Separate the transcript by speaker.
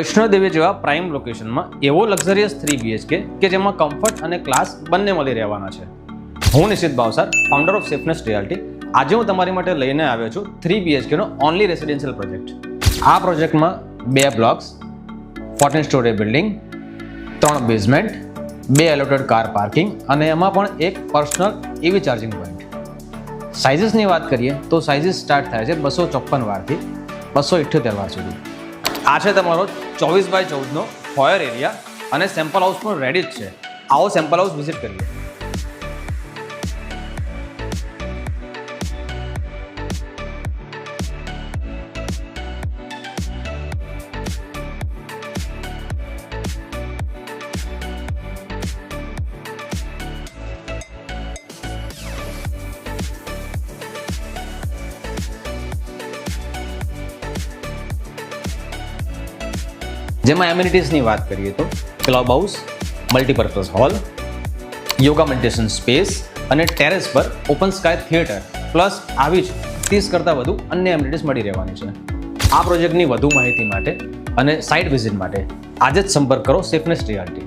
Speaker 1: વૈષ્ણોદેવી જેવા પ્રાઇમ લોકેશનમાં એવો લક્ઝરિયસ 3 BHK કે જેમાં કમ્ફર્ટ અને ક્લાસ બંને મળી રહેવાના છે. હું Nishit Bhavsar, founder of Safeness Reality. આજે હું તમારી માટે લઈને આવ્યો છું 3 BHK નો ઓનલી રેસિડેન્શિયલ પ્રોજેક્ટ. આ પ્રોજેક્ટમાં 2 blocks, 14 storey building, 3 basement, 2 allotted car parking અને એમાં પણ એક પર્સનલ EV ચાર્જિંગ પોઈન્ટ. સાઇઝીસની વાત કરીએ તો સાઇઝીસ સ્ટાર્ટ થાય છે 254 વારથી 278 વાર સુધી. આ છે તમારો 24x14 નો ફોયર એરિયા અને સેમ્પલ હાઉસ પણ રેડી જ છે. આવો સેમ્પલ હાઉસ વિઝિટ કરીએ. જેમાં એમ્યુનિટીઝની વાત કરીએ તો club house, multipurpose hall, yoga meditation space અને ટેરેસ પર ઓપન સ્કાય થિયેટર પ્લસ આવી જ 30 કરતાં વધુ અન્ય એમ્યુનિટીઝ મળી રહેવાની છે. આ પ્રોજેક્ટની વધુ માહિતી માટે અને સાઇટ વિઝિટ માટે આજે જ સંપર્ક કરો સેફનેસ રિયાલિટી.